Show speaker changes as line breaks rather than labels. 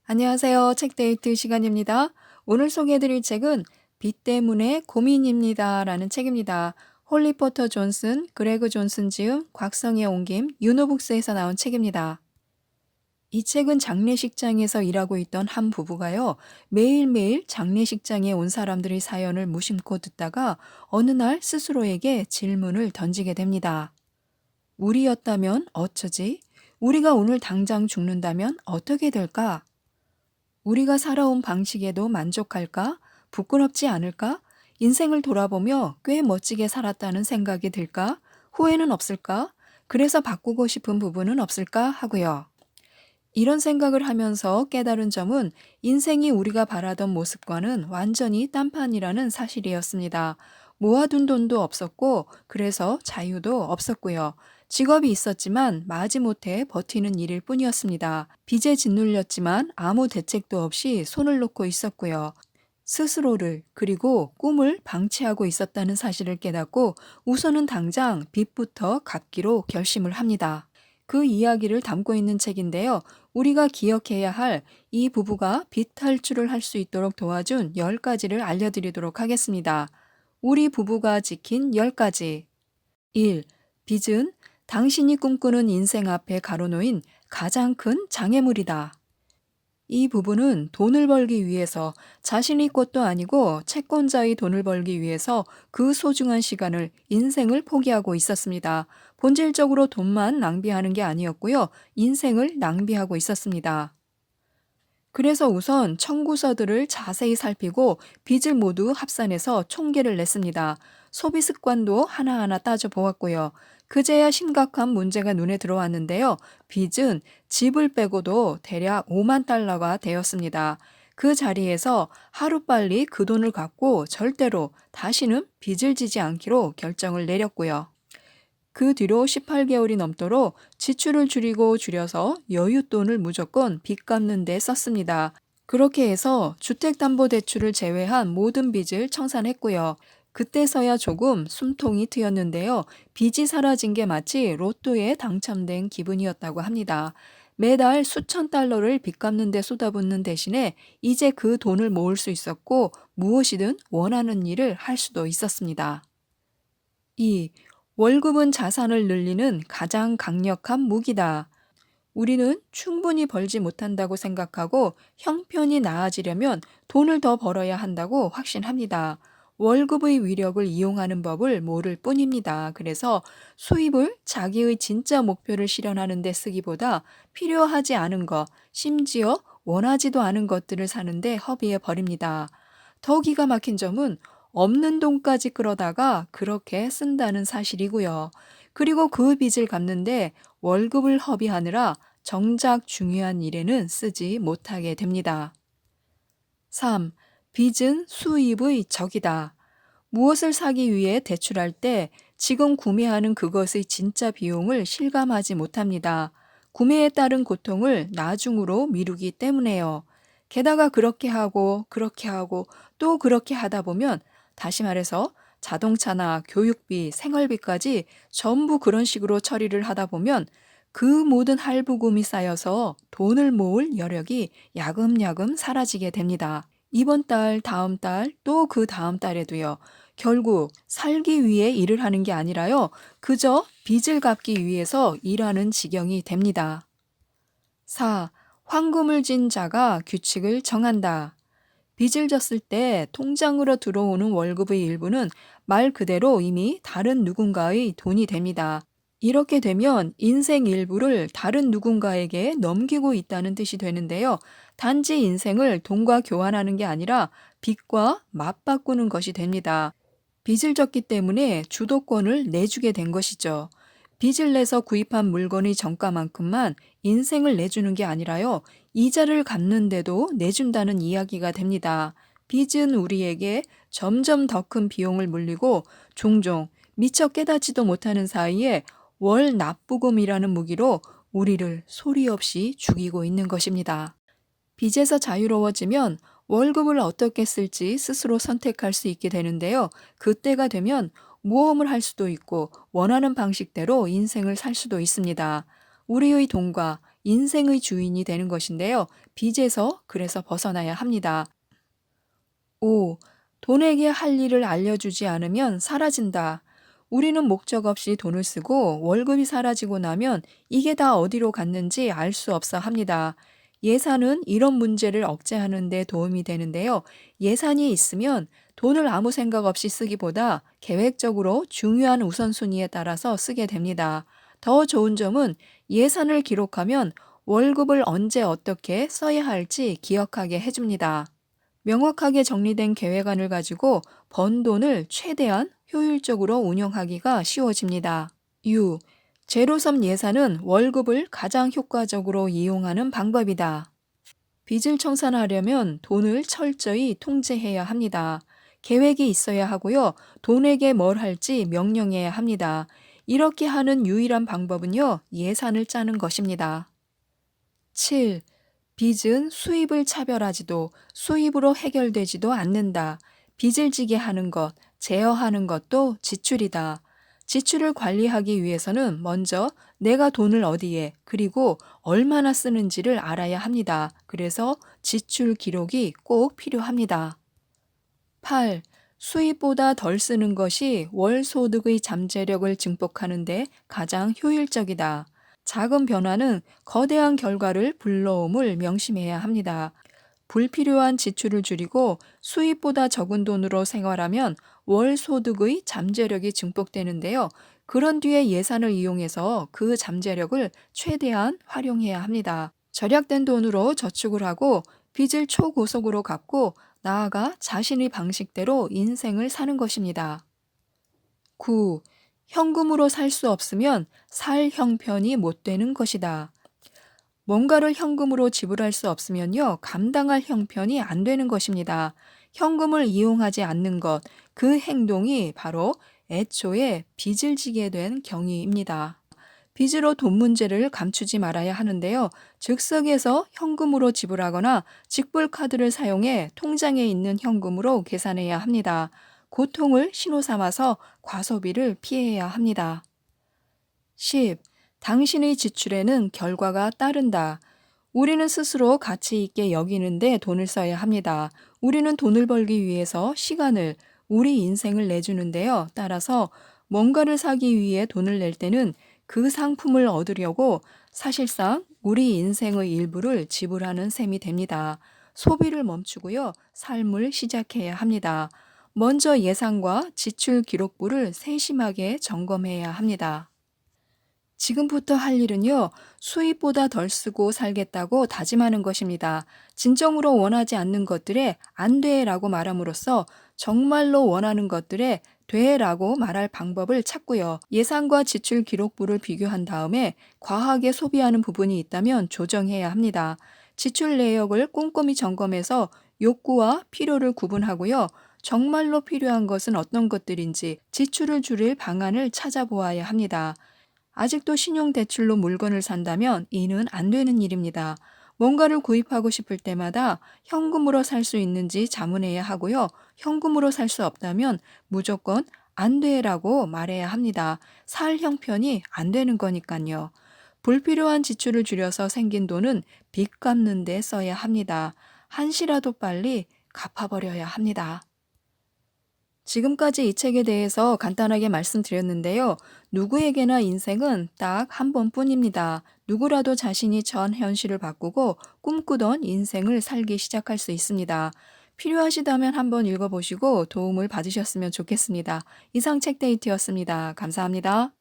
안녕하세요. 책데이트 시간입니다. 오늘 소개해드릴 책은 빚 때문에 고민입니다. 라는 책입니다. 홀리포터 존슨, 그레그 존슨 지음, 곽성의 옮김, 유노북스에서 나온 책입니다. 이 책은 장례식장에서 일하고 있던 한 부부가요, 매일매일 장례식장에 온 사람들의 사연을 무심코 듣다가 어느 날 스스로에게 질문을 던지게 됩니다. 우리였다면 어쩌지? 우리가 오늘 당장 죽는다면 어떻게 될까? 우리가 살아온 방식에도 만족할까? 부끄럽지 않을까? 인생을 돌아보며 꽤 멋지게 살았다는 생각이 들까? 후회는 없을까? 그래서 바꾸고 싶은 부분은 없을까? 하고요. 이런 생각을 하면서 깨달은 점은 인생이 우리가 바라던 모습과는 완전히 딴판이라는 사실이었습니다. 모아둔 돈도 없었고, 그래서 자유도 없었고요. 직업이 있었지만 마지못해 버티는 일일 뿐이었습니다. 빚에 짓눌렸지만 아무 대책도 없이 손을 놓고 있었고요. 스스로를 그리고 꿈을 방치하고 있었다는 사실을 깨닫고 우선은 당장 빚부터 갚기로 결심을 합니다. 그 이야기를 담고 있는 책인데요. 우리가 기억해야 할 이 부부가 빚 탈출을 할 수 있도록 도와준 10가지를 알려드리도록 하겠습니다. 우리 부부가 지킨 10가지. 1. 빚은 당신이 꿈꾸는 인생 앞에 가로놓인 가장 큰 장애물이다. 이 부부는 돈을 벌기 위해서 자신의 것도 아니고 채권자의 돈을 벌기 위해서 그 소중한 시간을, 인생을 포기하고 있었습니다. 본질적으로 돈만 낭비하는 게 아니었고요. 인생을 낭비하고 있었습니다. 그래서 우선 청구서들을 자세히 살피고 빚을 모두 합산해서 총계를 냈습니다. 소비 습관도 하나하나 따져보았고요. 그제야 심각한 문제가 눈에 들어왔는데요. 빚은 집을 빼고도 대략 5만 달러가 되었습니다. 그 자리에서 하루빨리 그 돈을 갚고 절대로 다시는 빚을 지지 않기로 결정을 내렸고요. 그 뒤로 18개월이 넘도록 지출을 줄여서 여윳돈을 무조건 빚 갚는 데 썼습니다. 그렇게 해서 주택담보대출을 제외한 모든 빚을 청산했고요. 그때서야 조금 숨통이 트였는데요. 빚이 사라진 게 마치 로또에 당첨된 기분이었다고 합니다. 매달 수천 달러를 빚 갚는 데 쏟아붓는 대신에 이제 그 돈을 모을 수 있었고 무엇이든 원하는 일을 할 수도 있었습니다. 2. 월급은 자산을 늘리는 가장 강력한 무기다. 우리는 충분히 벌지 못한다고 생각하고 형편이 나아지려면 돈을 더 벌어야 한다고 확신합니다. 월급의 위력을 이용하는 법을 모를 뿐입니다. 그래서 수입을 자기의 진짜 목표를 실현하는 데 쓰기보다 필요하지 않은 것, 심지어 원하지도 않은 것들을 사는데 허비해 버립니다. 더 기가 막힌 점은 없는 돈까지 끌어다가 그렇게 쓴다는 사실이고요. 그리고 그 빚을 갚는데 월급을 허비하느라 정작 중요한 일에는 쓰지 못하게 됩니다. 3. 빚은 수입의 적이다. 무엇을 사기 위해 대출할 때 지금 구매하는 그것의 진짜 비용을 실감하지 못합니다. 구매에 따른 고통을 나중으로 미루기 때문에요. 게다가 그렇게 하고 또 그렇게 하다 보면 다시 말해서 자동차나 교육비, 생활비까지 전부 그런 식으로 처리를 하다 보면 그 모든 할부금이 쌓여서 돈을 모을 여력이 야금야금 사라지게 됩니다. 이번 달, 다음 달, 또 그 다음 달에도요. 결국 살기 위해 일을 하는 게 아니라요. 그저 빚을 갚기 위해서 일하는 지경이 됩니다. 4. 황금을 진 자가 규칙을 정한다. 빚을 졌을 때 통장으로 들어오는 월급의 일부는 말 그대로 이미 다른 누군가의 돈이 됩니다. 이렇게 되면 인생 일부를 다른 누군가에게 넘기고 있다는 뜻이 되는데요. 단지 인생을 돈과 교환하는 게 아니라 빚과 맞바꾸는 것이 됩니다. 빚을 졌기 때문에 주도권을 내주게 된 것이죠. 빚을 내서 구입한 물건의 정가만큼만 인생을 내주는 게 아니라요. 이자를 갚는데도 내준다는 이야기가 됩니다. 빚은 우리에게 점점 더 큰 비용을 물리고 종종 미처 깨닫지도 못하는 사이에 월 납부금이라는 무기로 우리를 소리 없이 죽이고 있는 것입니다. 빚에서 자유로워지면 월급을 어떻게 쓸지 스스로 선택할 수 있게 되는데요. 그때가 되면 모험을 할 수도 있고 원하는 방식대로 인생을 살 수도 있습니다. 우리의 돈과 인생의 주인이 되는 것인데요. 빚에서 그래서 벗어나야 합니다. 5. 돈에게 할 일을 알려주지 않으면 사라진다. 우리는 목적 없이 돈을 쓰고 월급이 사라지고 나면 이게 다 어디로 갔는지 알 수 없어 합니다. 예산은 이런 문제를 억제하는 데 도움이 되는데요. 예산이 있으면 돈을 아무 생각 없이 쓰기보다 계획적으로 중요한 우선순위에 따라서 쓰게 됩니다. 더 좋은 점은 예산을 기록하면 월급을 언제 어떻게 써야 할지 기억하게 해줍니다. 명확하게 정리된 계획안을 가지고 번 돈을 최대한 효율적으로 운영하기가 쉬워집니다. 6. 제로섬 예산은 월급을 가장 효과적으로 이용하는 방법이다. 빚을 청산하려면 돈을 철저히 통제해야 합니다. 계획이 있어야 하고요. 돈에게 뭘 할지 명령해야 합니다. 이렇게 하는 유일한 방법은요, 예산을 짜는 것입니다. 7. 빚은 수입을 차별하지도 수입으로 해결되지도 않는다. 빚을 지게 하는 것, 제어하는 것도 지출이다. 지출을 관리하기 위해서는 먼저 내가 돈을 어디에 그리고 얼마나 쓰는지를 알아야 합니다. 그래서 지출 기록이 꼭 필요합니다. 8. 수입보다 덜 쓰는 것이 월 소득의 잠재력을 증폭하는 데 가장 효율적이다. 작은 변화는 거대한 결과를 불러옴을 명심해야 합니다. 불필요한 지출을 줄이고 수입보다 적은 돈으로 생활하면 월 소득의 잠재력이 증폭되는데요. 그런 뒤에 예산을 이용해서 그 잠재력을 최대한 활용해야 합니다. 절약된 돈으로 저축을 하고 빚을 초고속으로 갚고 나아가 자신의 방식대로 인생을 사는 것입니다. 9. 현금으로 살 수 없으면 살 형편이 못 되는 것이다. 뭔가를 현금으로 지불할 수 없으면요, 감당할 형편이 안 되는 것입니다. 현금을 이용하지 않는 것, 그 행동이 바로 애초에 빚을 지게 된 경위입니다. 빚으로 돈 문제를 감추지 말아야 하는데요. 즉석에서 현금으로 지불하거나 직불카드를 사용해 통장에 있는 현금으로 계산해야 합니다. 고통을 신호 삼아서 과소비를 피해야 합니다. 10. 당신의 지출에는 결과가 따른다. 우리는 스스로 가치 있게 여기는데 돈을 써야 합니다. 우리는 돈을 벌기 위해서 시간을, 우리 인생을 내주는데요. 따라서 뭔가를 사기 위해 돈을 낼 때는 그 상품을 얻으려고 사실상 우리 인생의 일부를 지불하는 셈이 됩니다. 소비를 멈추고요. 삶을 시작해야 합니다. 먼저 예산과 지출 기록부를 세심하게 점검해야 합니다. 지금부터 할 일은요, 수입보다 덜 쓰고 살겠다고 다짐하는 것입니다. 진정으로 원하지 않는 것들에 안 돼라고 말함으로써 정말로 원하는 것들에 돼라고 말할 방법을 찾고요. 예산과 지출 기록부를 비교한 다음에 과하게 소비하는 부분이 있다면 조정해야 합니다. 지출 내역을 꼼꼼히 점검해서 욕구와 필요를 구분하고요. 정말로 필요한 것은 어떤 것들인지 지출을 줄일 방안을 찾아보아야 합니다. 아직도 신용대출로 물건을 산다면 이는 안 되는 일입니다. 뭔가를 구입하고 싶을 때마다 현금으로 살 수 있는지 자문해야 하고요. 현금으로 살 수 없다면 무조건 안 돼라고 말해야 합니다. 살 형편이 안 되는 거니까요. 불필요한 지출을 줄여서 생긴 돈은 빚 갚는 데 써야 합니다. 한시라도 빨리 갚아버려야 합니다. 지금까지 이 책에 대해서 간단하게 말씀드렸는데요. 누구에게나 인생은 딱 한 번뿐입니다. 누구라도 자신이 전 현실을 바꾸고 꿈꾸던 인생을 살기 시작할 수 있습니다. 필요하시다면 한번 읽어보시고 도움을 받으셨으면 좋겠습니다. 이상 책데이트였습니다. 감사합니다.